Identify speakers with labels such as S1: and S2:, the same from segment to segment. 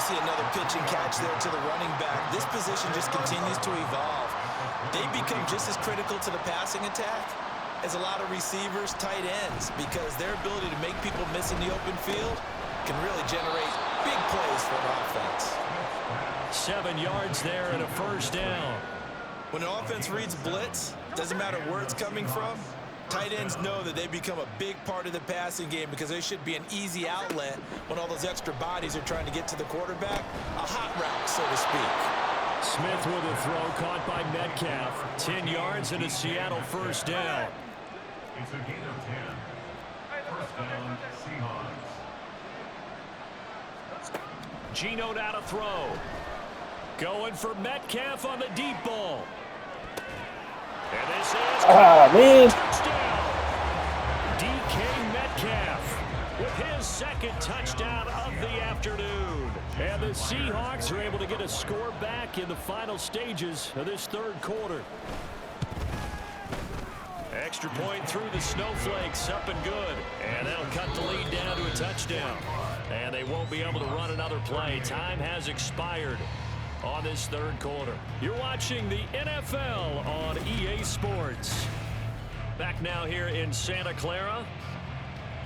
S1: we see another pitch and catch there to the running back. This position just continues to evolve. They become just as critical to the passing attack as a lot of receivers, tight ends, because their ability to make people miss in the open field can really generate big plays for an offense.
S2: 7 yards there and a first down.
S1: When an offense reads blitz, doesn't matter where it's coming from, tight ends know that they become a big part of the passing game because they should be an easy outlet when all those extra bodies are trying to get to the quarterback. A hot route, so to speak.
S2: Smith with a throw caught by Metcalf. 10 yards and a Seattle first down.
S3: It's a gain of 10. First down, Seahawks.
S2: Geno now to throw. Going for Metcalf on the deep ball. And this is touchdown. DK Metcalf with his second touchdown of the afternoon. And the Seahawks are able to get a score back in the final stages of this third quarter. Extra point through the snowflakes, up and good. And that'll cut the lead down to a touchdown. And they won't be able to run another play. Time has expired on this third quarter. You're watching the NFL on EA Sports. Back now here in Santa Clara,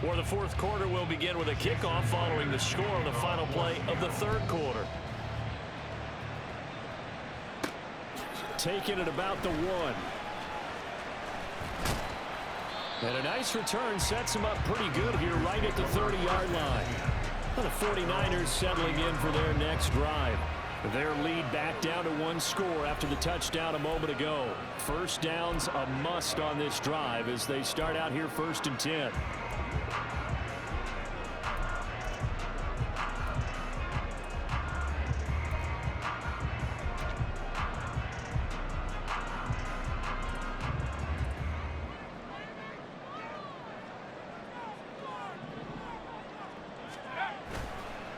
S2: where the fourth quarter will begin with a kickoff following the score on the final play of the third quarter. Taking it about the 1. And a nice return sets him up pretty good here right at the 30-yard line. The 49ers settling in for their next drive. Their lead back down to 1 score after the touchdown a moment ago. First down's a must on this drive as they start out here 1st and 10.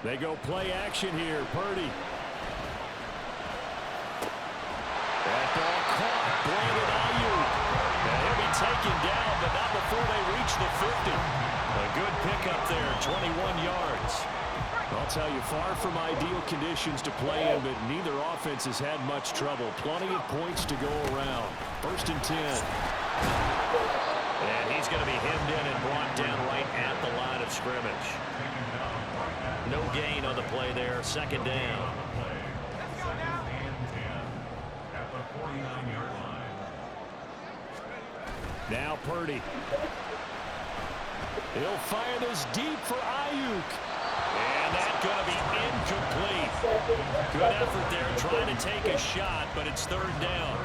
S2: They go play action here. Purdy. That ball caught. Brandon Ayuk. And he'll be taken down, but not before they reach the 50. A good pickup there, 21 yards. I'll tell you, far from ideal conditions to play in, but neither offense has had much trouble. Plenty of points to go around. 1st and 10. And he's going to be hemmed in and brought down right at the line of scrimmage. No gain on the play there. 2nd down. Now Purdy. He'll fire this deep for Ayuk. And that's going to be incomplete. Good effort there trying to take a shot, but it's 3rd down.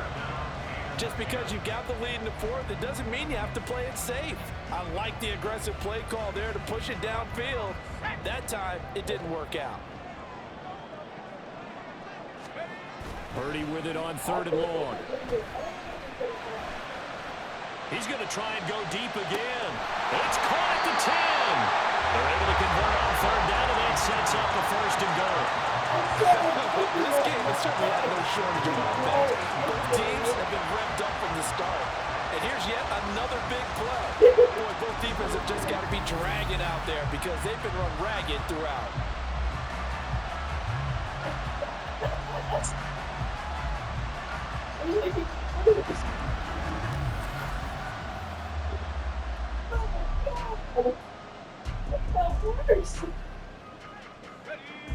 S1: Just because you've got the lead in the 4th, it doesn't mean you have to play it safe. I like the aggressive play call there to push it downfield. That time, it didn't work out.
S2: Purdy with it on 3rd and long. He's going to try and go deep again. It's caught at the 10. They're able to convert on 3rd down, and that sets up the 1st and goal.
S1: This game has certainly had no shortage of offense. Both teams have been revved up from the start. And here's yet another big play. Boy, both defenses have just got to be dragging out there because they've been run ragged throughout.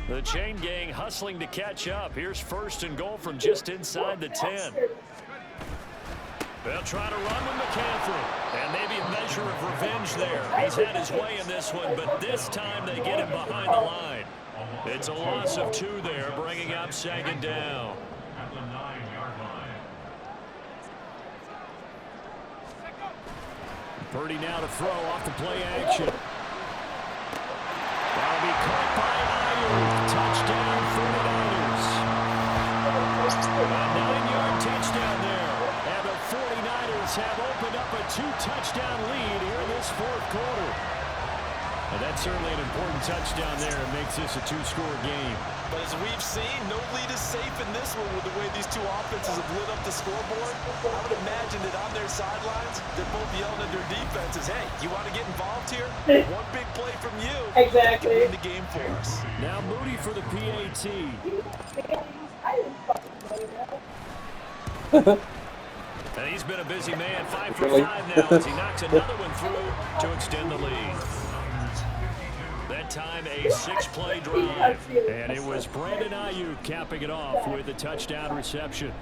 S2: The chain gang hustling to catch up. Here's 1st and goal from just inside the 10. They'll try to run with McCaffrey. And maybe a measure of revenge there. He's had his way in this one, but this time they get him behind the line. It's a loss of 2 there, bringing up 2nd down.
S3: At the 9-yard line.
S2: Purdy now to throw off the play action. That'll be caught by Ayuk. Touchdown 49ers. A 9-yard touchdown there. And the 49ers have opened up a 2-touchdown lead here in this 4th quarter. And that's certainly an important touchdown there. It makes this a two-score game.
S1: But as we've seen, no lead is safe in this one with the way these two offenses have lit up the scoreboard. I would imagine that on their sidelines, they're both yelling at their defenses, hey, you want to get involved here? One big play from you
S4: Exactly.
S1: can win the game for us.
S2: Now Moody for the PAT. And he's been a busy man, 5 for 5 now as he knocks another one through to extend the lead. That time a 6-play drive. And it was Brandon Ayuk capping it off with a touchdown reception.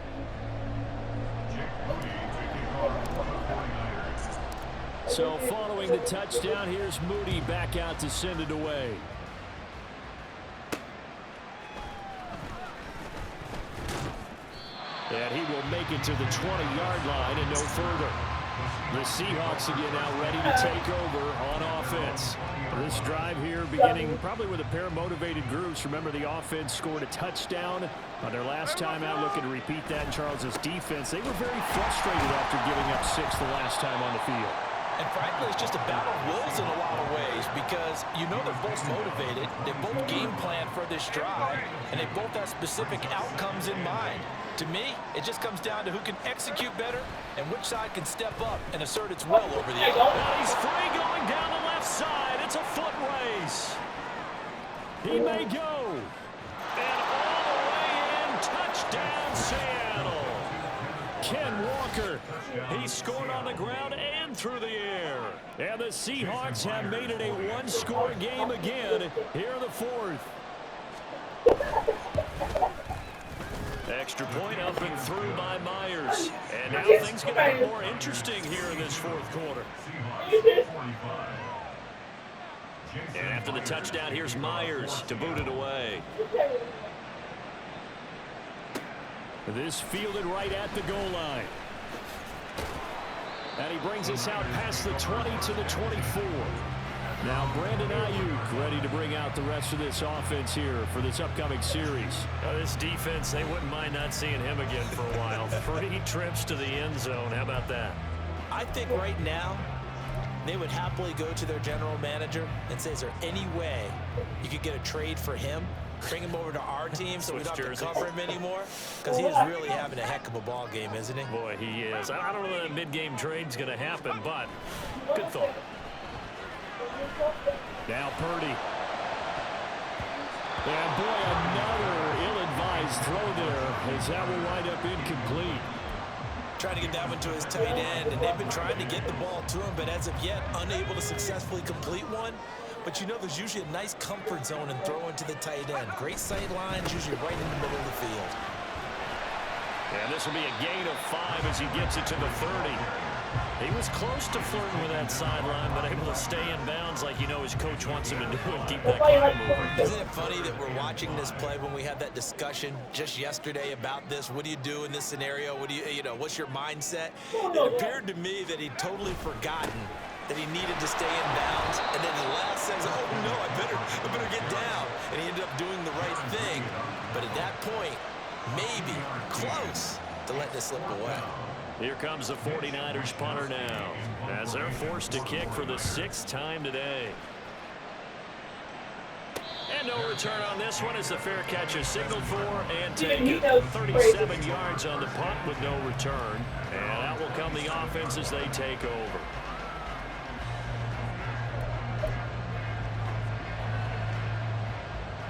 S2: So following the touchdown, here's Moody back out to send it away. And he will make it to the 20-yard line and no further. The Seahawks again now ready to take over on offense. This drive here beginning probably with a pair of motivated groups. Remember, the offense scored a touchdown on their last time out. Looking to repeat that in Charles' defense. They were very frustrated after giving up 6 the last time on the field.
S1: And frankly, it's just a battle of wills in a lot of ways because you know they're both motivated, they both game plan for this drive, and they both have specific outcomes in mind. To me, it just comes down to who can execute better and which side can step up and assert its will over the other.
S2: Now he's free going down the left side. It's a foot race. He may go. And all the way in, touchdown Seattle. Ken Walker, he scored on the ground and through the air. And the Seahawks have made it a one-score game again here in the fourth. Extra point up and through by Myers. And now things get a bit more interesting here in this fourth quarter. And after the touchdown, here's Myers to boot it away. This fielded right at the goal line. And he brings us out past the 20 to the 24. Now Brandon Ayuk ready to bring out the rest of this offense here for this upcoming series. This defense, they wouldn't mind not seeing him again for a while. 3 trips to the end zone. How about that?
S1: I think right now they would happily go to their general manager and say, is there any way you could get a trade for him? Bring him over to our team so we don't have to cover him anymore? Because he is really having a heck of a ball game, isn't he?
S2: Boy, he is. I don't know that a mid-game trade's going to happen, but good thought. Now Purdy. And boy, another ill-advised throw there as that will wind up incomplete.
S1: Trying to get that one to his tight end, and they've been trying to get the ball to him, but as of yet, unable to successfully complete one. But you know there's usually a nice comfort zone in throwing to the tight end. Great sight lines, usually right in the middle of the field.
S2: And this will be a gain of 5 as he gets it to the 30. He was close to flirting with that sideline, but able to stay in bounds like you know his coach wants him to do and keep that climb moving.
S1: Isn't it funny that we're watching this play when we had that discussion just yesterday about this? What do you do in this scenario? What do you know, what's your mindset? It appeared to me that he'd totally forgotten that he needed to stay in bounds, and then the last says, oh no, I better get down. And he ended up doing the right thing. But at that point, maybe close to let this slip away.
S2: Here comes the 49ers punter now as they're forced to kick for the 6th time today. And no return on this one as the fair catch is signaled for and taken. 37 yards on the punt with no return. And out will come the offense as they take over.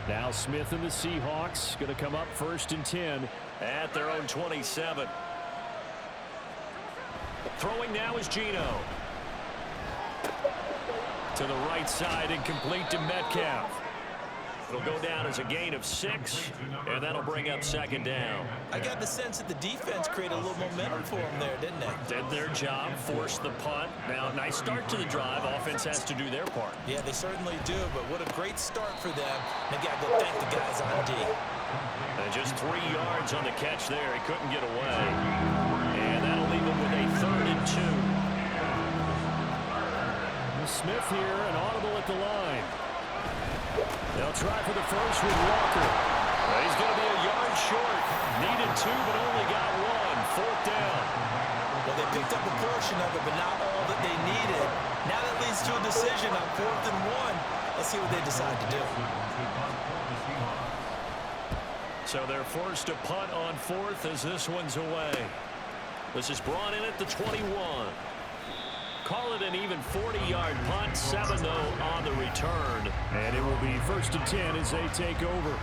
S2: Now Smith and the Seahawks going to come up 1st and 10 at their own 27. Throwing now is Geno. To the right side and complete to Metcalf. It'll go down as a gain of 6, and that'll bring up 2nd down.
S1: I got the sense that the defense created a little momentum for them there, didn't they?
S2: Did their job, forced the punt. Now, nice start to the drive. Offense has to do their part.
S1: Yeah, they certainly do, but what a great start for them. They got to go thank the guys on D.
S2: And just 3 yards on the catch there. He couldn't get away. And that'll leave him with a 3rd and 2. Smith here, and audible at the line. They'll try for the first with Walker. He's going to be a yard short. Needed 2, but only got 1. 4th down.
S1: Well, They picked up a portion of it, but not all that they needed. Now that leads to a decision on 4th and 1. Let's see what they decide to do.
S2: So they're forced to punt on 4th as this one's away. This is brought in at the 21. Call it an even 40-yard punt, 7-0 on the return. And it will be 1st and 10 as they take over.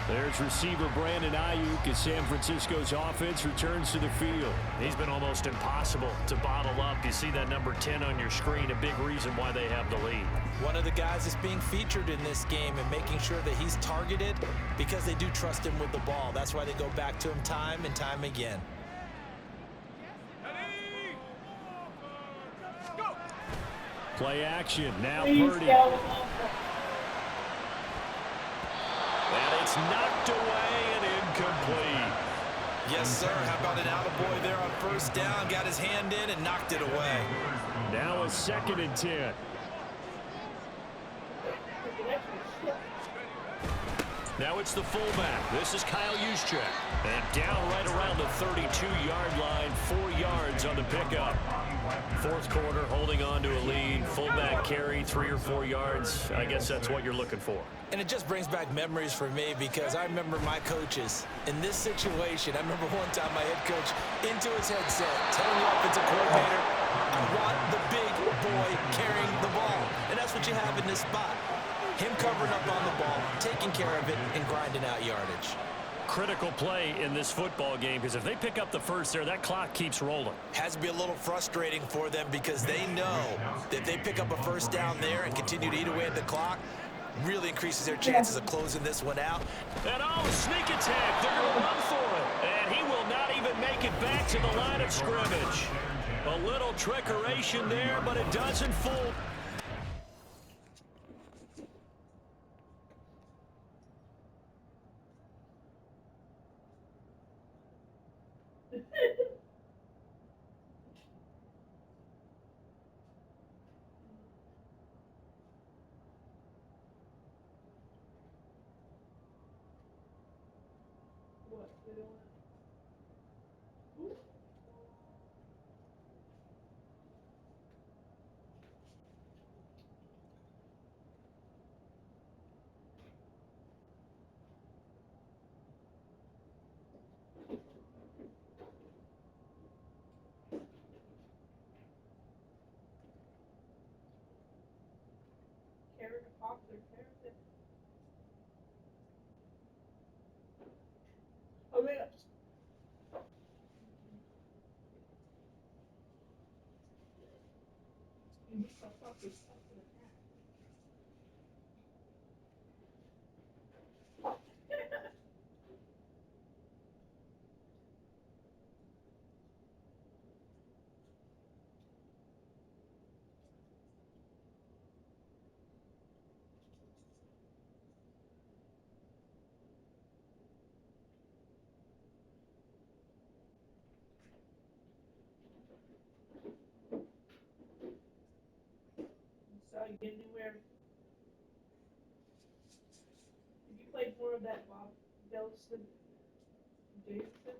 S2: There's receiver Brandon Ayuk as San Francisco's offense returns to the field. He's been almost impossible to bottle up. You see that number 10 on your screen, a big reason why they have the lead.
S1: One of the guys that's being featured in this game and making sure that he's targeted because they do trust him with the ball. That's why they go back to him time and time again.
S2: Play action. Now Purdy. And it's knocked away and incomplete.
S1: Yes, sir. How about an attaboy there on 1st down? Got his hand in and knocked it away.
S2: Now a 2nd and 10. Now it's the fullback. This is Kyle Juszczyk. And down right around the 32-yard line, 4 yards on the pickup. 4th quarter, holding on to a lead. Fullback carry, 3 or 4 yards. I guess that's what you're looking for.
S1: And it just brings back memories for me because I remember my coaches in this situation. I remember one time my head coach into his headset telling the offensive coordinator, I want the big boy carrying the ball. And that's what you have in this spot. Him covering up on the ball, taking care of it, and grinding out yardage.
S2: Critical play in this football game because if they pick up the first there, that clock keeps rolling.
S1: Has to be a little frustrating for them because they know that if they pick up a 1st down there and continue to eat away at the clock, really increases their chances of closing this one out.
S2: And sneak attack. They're going to run for it. And he will not even make it back to the line of scrimmage. A little trickeration there, but it doesn't fool.
S4: Get anywhere. Have you played more of that Bob Delson Davidson?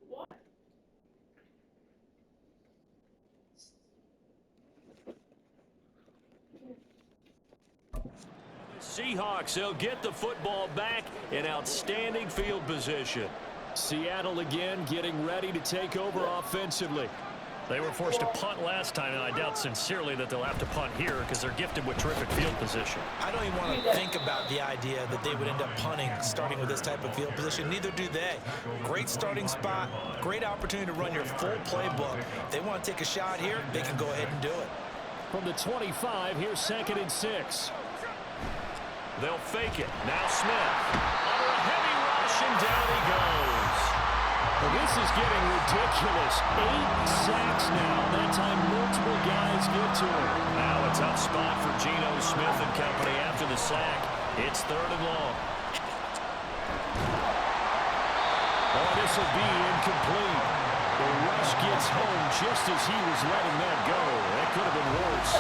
S4: What?
S2: Seahawks, they'll get the football back in outstanding field position. Seattle again getting ready to take over offensively. They were forced to punt last time, and I doubt sincerely that they'll have to punt here because they're gifted with terrific field position.
S1: I don't even want to think about the idea that they would end up punting starting with this type of field position. Neither do they. Great starting spot, great opportunity to run your full playbook. If they want to take a shot here, they can go ahead and do it.
S2: From the 25, here's 2nd and 6. They'll fake it. Now Smith. Under a heavy rush, and down he goes. Well, this is getting ridiculous. 8 sacks now. That time multiple guys get to him. Now a tough spot for Geno Smith and company after the sack. It's 3rd and long. Oh, this will be incomplete. The rush gets home just as he was letting that go. That could have been worse.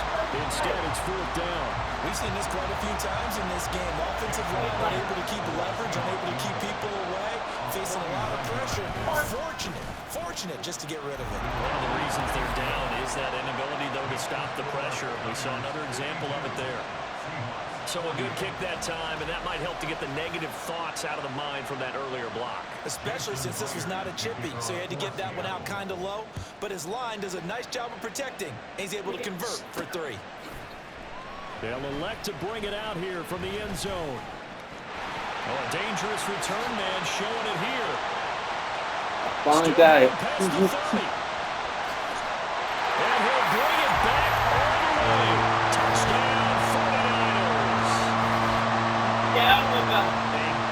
S2: Instead, it's 4th down.
S1: We've seen this quite a few times in this game. Offensive line unable to keep leverage, unable to keep people away, facing a lot of pressure. Fortunate just to get rid of it.
S2: One of the reasons they're down is that inability, though, to stop the pressure. We saw another example of it there. So a good kick that time, and that might help to get the negative thoughts out of the mind from that earlier block.
S1: Especially since this was not a chippy, so he had to get that one out kind of low. But his line does a nice job of protecting, and he's able to convert for 3.
S2: They'll elect to bring it out here from the end zone. Oh, a dangerous return man showing it here.
S5: Fine guy.
S2: And he'll bring it back all the way. Touchdown, 49ers. A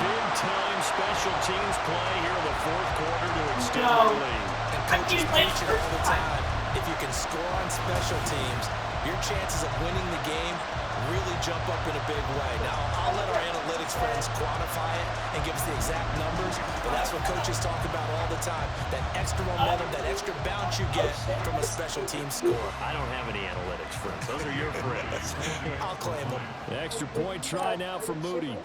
S2: big-time special teams play here in the 4th quarter to extend the lead.
S1: And coaches preach it all the time. If you can score on special teams, your chances of winning the game really jump up in a big way. Now, I'll let our analytics friends quantify it and give us the exact numbers, but that's what coaches talk about all the time, that extra momentum, that extra bounce you get from a special team score.
S2: I don't have any analytics friends. Those are your friends.
S1: I'll claim them.
S2: The extra point try now for Moody.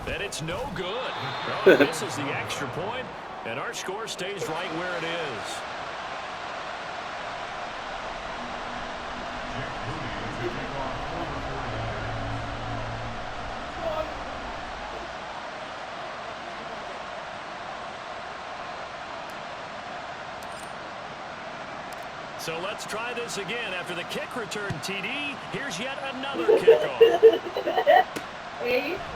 S2: And it's no good. Oh, this is the extra point, and our score stays right where it is. So let's try this again. After the kick return, TD, here's yet another kickoff.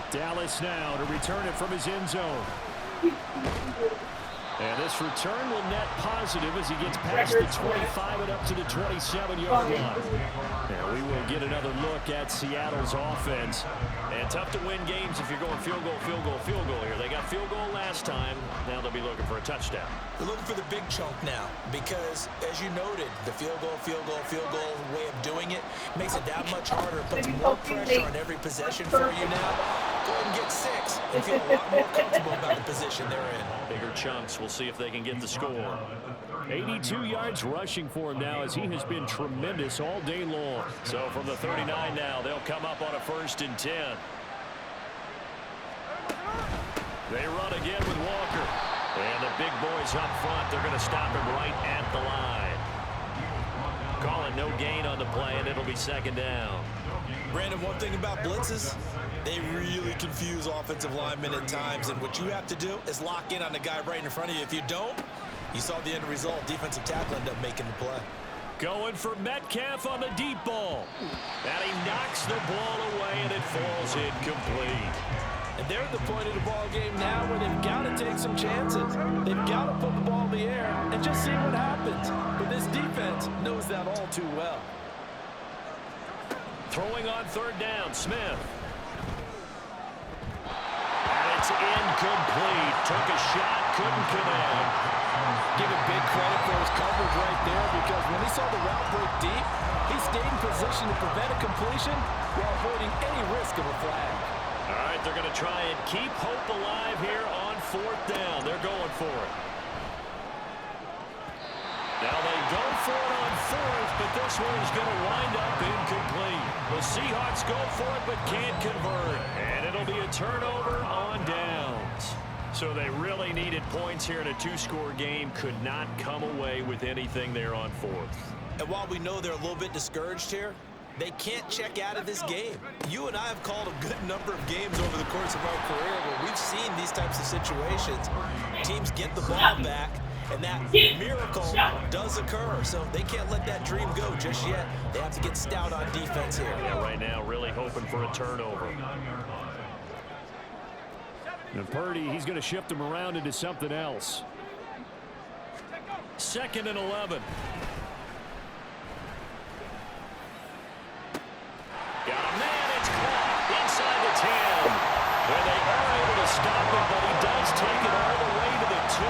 S2: Dallas now to return it from his end zone. And this return will net positive as he gets past the 25 and up to the 27-yard line. And we will get another look at Seattle's offense. And tough to win games if you're going field goal here. They got field goal last time. Now they'll be looking for a touchdown.
S1: They're looking for the big chunk now because, as you noted, the field goal way of doing it makes it that much harder. It puts more pressure on every possession for you now. Go ahead and get 6 and feel a lot more comfortable about the position they're in.
S2: Bigger chunks. We'll see if they can get the score. 82 yards rushing for him now as he has been tremendous all day long. So from the 39 now, they'll come up on a 1st and 10. They run again with Walker. And the big boys up front, they're going to stop him right at the line. Calling no gain on the play, and it'll be 2nd down.
S1: Brandon, one thing about blitzes, they really confuse offensive linemen at times, and what you have to do is lock in on the guy right in front of you. If you don't, you saw the end result. Defensive tackle ended up making the play.
S2: Going for Metcalf on the deep ball. And he knocks the ball away, and it falls incomplete.
S1: And they're at the point of the ball game now where they've got to take some chances. They've got to put the ball in the air and just see what happens. But this defense knows that all too well.
S2: Throwing on 3rd down, Smith. And it's incomplete. Took a shot, couldn't connect.
S1: Give him big credit for his coverage right there because when he saw the route break deep, he stayed in position to prevent a completion while avoiding any risk of a flag.
S2: All right, they're going to try and keep hope alive here on 4th down. They're going for it. Now they go for it on 4th, but this one is going to wind up incomplete. The Seahawks go for it, but can't convert. And it'll be a turnover on downs. So they really needed points here in a 2-score game. Could not come away with anything there on 4th.
S1: And while we know they're a little bit discouraged here, they can't check out of this game. You and I have called a good number of games over the course of our career where we've seen these types of situations. Teams get the ball back, and that miracle does occur. So they can't let that dream go just yet. They have to get stout on defense here.
S2: Yeah, right now really hoping for a turnover. And Purdy, he's going to shift him around into something else. 2nd and 11. Got a man, it's caught inside the 10. And they are able to stop it, but he does take it all the way to the 2.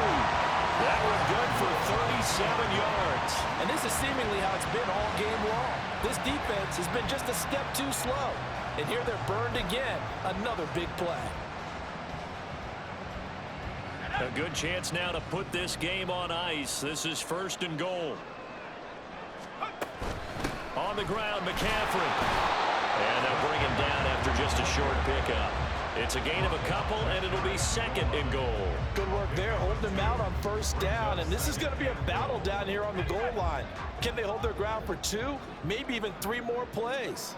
S2: That one good for 37 yards.
S1: And this is seemingly how it's been all game long. This defense has been just a step too slow. And here they're burned again. Another big play.
S2: A good chance now to put this game on ice. This is 1st and goal. On the ground, McCaffrey. And they'll bring him down after just a short pickup. It's a gain of a couple, and it'll be 2nd and goal.
S1: Good work there, holding him out on 1st down. And this is going to be a battle down here on the goal line. Can they hold their ground for 2, maybe even 3 more plays?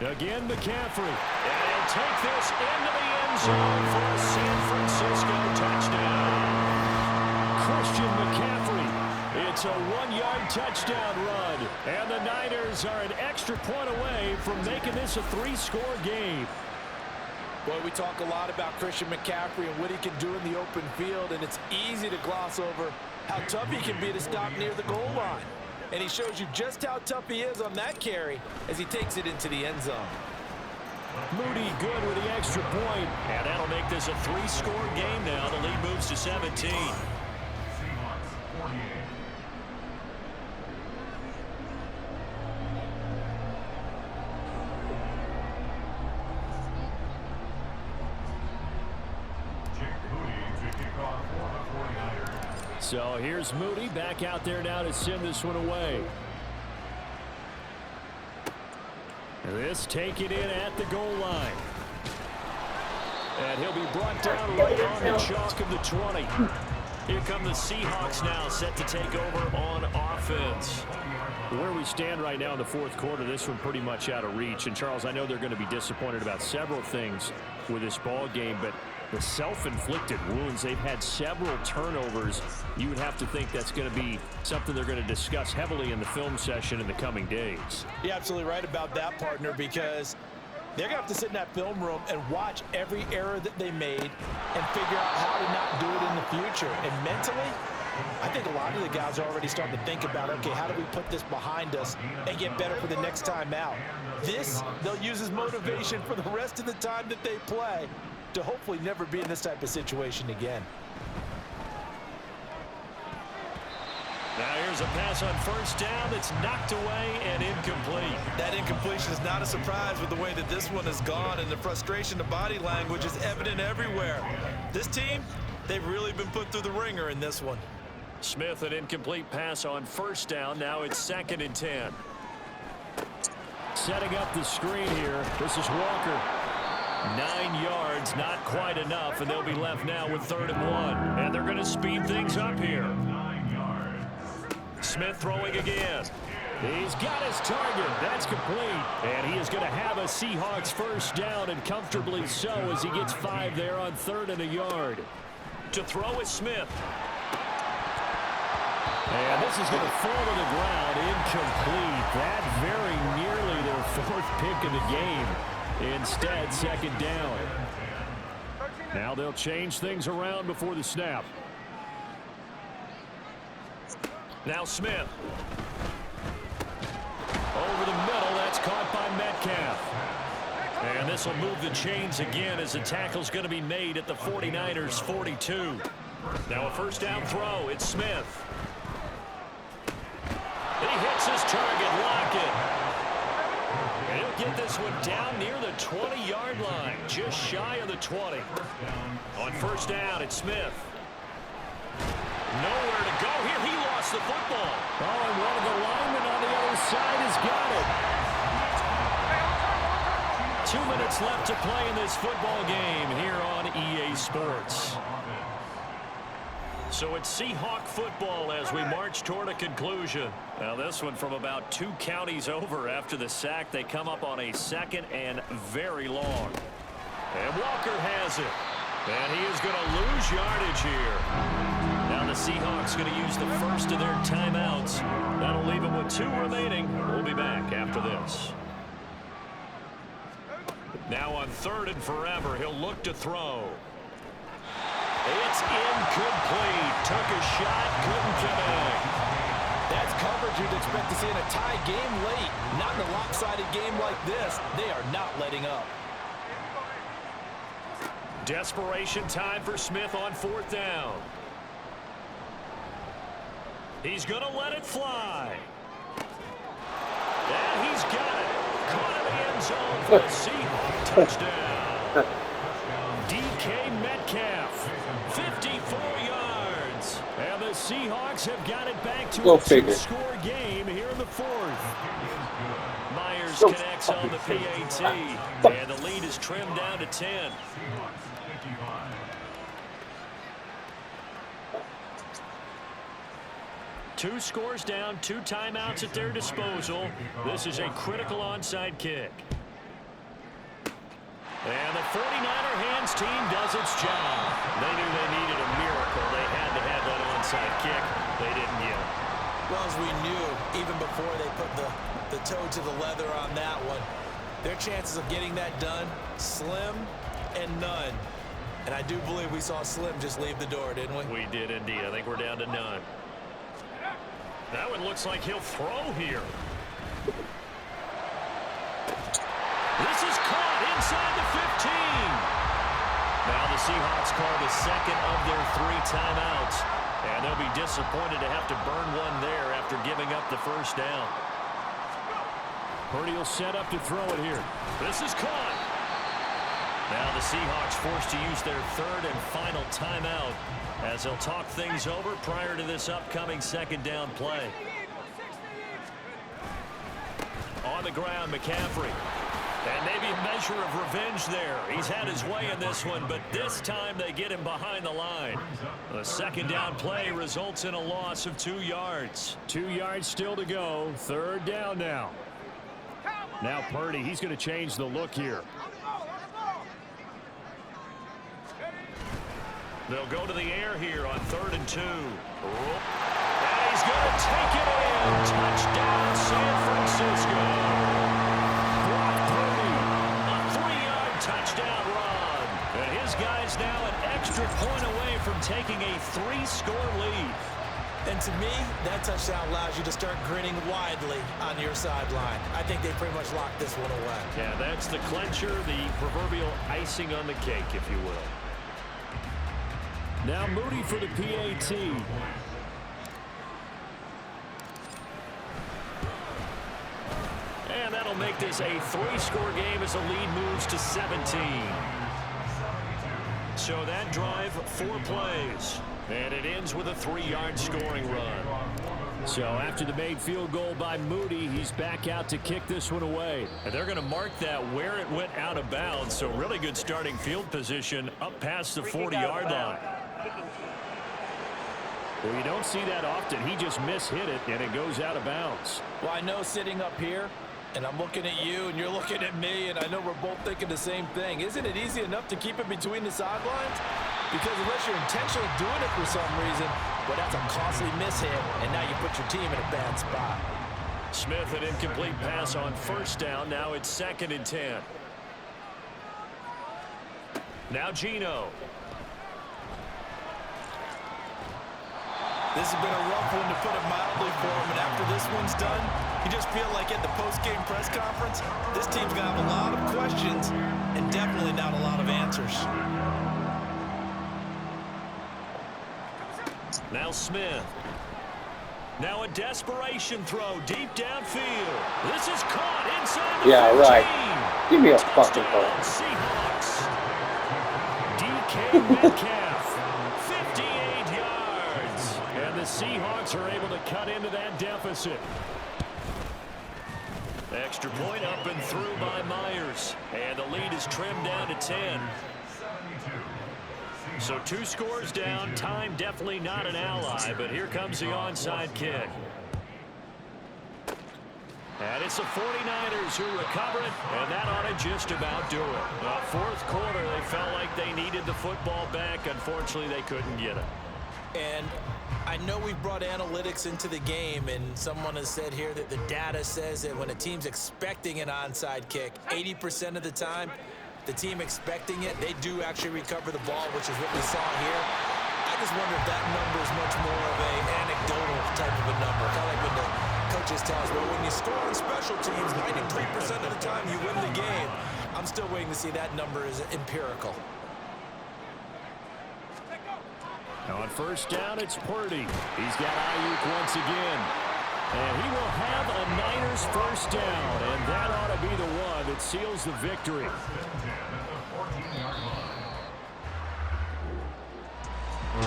S2: Again, McCaffrey. And he'll take this into the end zone for a San Francisco touchdown. Christian McCaffrey. It's a 1-yard touchdown run. And the Niners are an extra point away from making this a 3-score game.
S1: Boy, we talk a lot about Christian McCaffrey and what he can do in the open field, and it's easy to gloss over how tough he can be to stop near the goal line. And he shows you just how tough he is on that carry as he takes it into the end zone.
S2: Moody good with the extra point. And that'll make this a 3-score game now. The lead moves to 17.
S3: Seahawks 48.
S2: So here's Moody back out there now to send this one away. This taken in at the goal line. And he'll be brought down right on the chalk of the 20. Here come the Seahawks now set to take over on offense. Where we stand right now in the 4th quarter, this one pretty much out of reach. And Charles, I know they're going to be disappointed about several things with this ball game, but the self-inflicted wounds, they've had several turnovers. You would have to think that's going to be something they're going to discuss heavily in the film session in the coming days.
S1: You're absolutely right about that, partner, because they're going to have to sit in that film room and watch every error that they made and figure out how to not do it in the future. And mentally, I think a lot of the guys are already starting to think about, okay, how do we put this behind us and get better for the next time out? This, they'll use as motivation for the rest of the time that they play to hopefully never be in this type of situation again.
S2: Now here's a pass on 1st down that's knocked away and incomplete.
S1: That incompletion is not a surprise with the way that this one has gone, and the frustration of body language is evident everywhere. This team, they've really been put through the ringer in this one.
S2: Smith, an incomplete pass on 1st down. Now it's 2nd and 10. Setting up the screen here. This is Walker. 9 yards, not quite enough, and they'll be left now with 3rd and 1. And they're going to speed things up here.
S3: 9 yards.
S2: Smith throwing again. He's got his target. That's complete. And he is going to have a Seahawks 1st down, and comfortably so, as he gets 5 there on 3rd and a yard. To throw is Smith. And this is going to fall to the ground, incomplete. That very nearly their 4th pick of the game. Instead, 2nd down. Now they'll change things around before the snap. Now Smith. Over the middle, that's caught by Metcalf. And this will move the chains again as the tackle's going to be made at the 49ers 42. Now a 1st down throw. It's Smith. He hits his target, Lockett. And he'll get this one down near the 20-yard line, just shy of the 20. On 1st down, it's Smith. Nowhere to go here. He lost the football. Oh, and one of the linemen on the other side has got it. 2 minutes left to play in this football game here on EA Sports. So it's Seahawk football as we march toward a conclusion. Now this one from about 2 counties over after the sack. They come up on a 2nd and very long. And Walker has it. And he is going to lose yardage here. Now the Seahawks going to use the first of their timeouts. That'll leave them with 2 remaining. We'll be back after this. Now on 3rd and forever, he'll look to throw. It's incomplete. Took a shot, couldn't connect.
S1: That's coverage you'd expect to see in a tie game late. Not in a lopsided game like this. They are not letting up.
S2: Desperation time for Smith on 4th down. He's going to let it fly. And he's got it. Caught in the end zone for the Seahawks touchdown. DK Metcalf, 54 yards. And the Seahawks have got it back to
S5: Go
S2: a
S5: figure.
S2: two-score game here in the fourth. Myers connects on the PAT, and the lead is trimmed down to 10. Two scores down, 2 timeouts at their disposal. This is a critical onside kick. And the 49er hands team does its job. They knew they needed a miracle. They had to have that onside kick. They didn't get it.
S1: Well, as we knew, even before they put the toe to the leather on that one, their chances of getting that done, slim and none. And I do believe we saw Slim just leave the door, didn't we?
S2: We did indeed. I think we're down to none. That one looks like he'll throw here. This is caught inside the 15. Now the Seahawks call the second of their 3 timeouts. And they'll be disappointed to have to burn one there after giving up the first down. Purdy will set up to throw it here. This is caught. Now the Seahawks forced to use their 3rd and final timeout as they'll talk things over prior to this upcoming second down play. On the ground, McCaffrey. And maybe a measure of revenge there. He's had his way in this one, but this time they get him behind the line. The second down play results in a loss of 2 yards. 2 yards still to go. 3rd down now. Now Purdy, he's going to change the look here. They'll go to the air here on 3rd and 2. And he's going to take it in. Touchdown, San Francisco. Brock Purdy, a 3-yard touchdown run. And his guy's now an extra point away from taking a 3-score lead.
S1: And to me, that touchdown allows you to start grinning widely on your sideline. I think they pretty much locked this one away.
S2: Yeah, that's the clincher, the proverbial icing on the cake, if you will. Now Moody for the PAT. And that'll make this a 3-score game as the lead moves to 17. So that drive, 4 plays. And it ends with a 3-yard scoring run. So after the made field goal by Moody, he's back out to kick this one away. And they're going to mark that where it went out of bounds. So really good starting field position up past the 40-yard line. Well, you don't see that often. He just mishit it, and it goes out of bounds.
S1: Well, I know sitting up here, and I'm looking at you, and you're looking at me, and I know we're both thinking the same thing. Isn't it easy enough to keep it between the sidelines? Because unless you're intentionally doing it for some reason, well, that's a costly mishit, and now you put your team in a bad spot.
S2: Smith, an incomplete pass on 1st down. Now it's 2nd and 10. Now Geno.
S1: This has been a rough one, to put it mildly, for him. And after this one's done, you just feel like at the post-game press conference, this team's going to have a lot of questions and definitely not a lot of answers.
S2: Now Smith. Now a desperation throw deep downfield. This is caught inside the 15.
S5: Right. Give me a fucking ball.
S2: Seahawks. DK Metcalf. 58 yards. And the Seahawks are able to cut into that deficit. Extra point up and through by Myers. And the lead is trimmed down to 10. So 2 scores down. Time definitely not an ally, but here comes the onside kick. And it's the 49ers who recover it, and that ought to just about do it. Well, 4th quarter, they felt like they needed the football back. Unfortunately, they couldn't get it.
S1: And I know we've brought analytics into the game, and someone has said here that the data says that when a team's expecting an onside kick, 80% of the time, the team expecting it, they do actually recover the ball, which is what we saw here. I just wonder if that number is much more of an anecdotal type of a number. Kind of like when the coaches tell us, well, when you score on special teams, 93% of the time you win the game. I'm still waiting to see that number is empirical.
S2: On 1st down, it's Purdy. He's got Ayuk once again. And he will have a Niners 1st down, and that ought to be the one that seals the victory.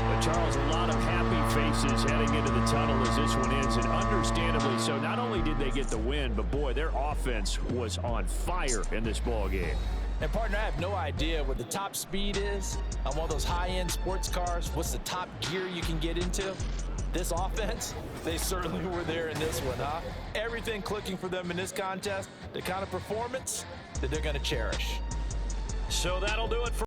S2: But Charles, a lot of happy faces heading into the tunnel as this one ends, and understandably so. Not only did they get the win, but boy, their offense was on fire in this ball game.
S1: And partner, I have no idea what the top speed is on one of those high-end sports cars. What's the top gear you can get into? This offense, they certainly were there in this one, huh? Everything clicking for them in this contest, the kind of performance that they're going to cherish.
S2: So that'll do it for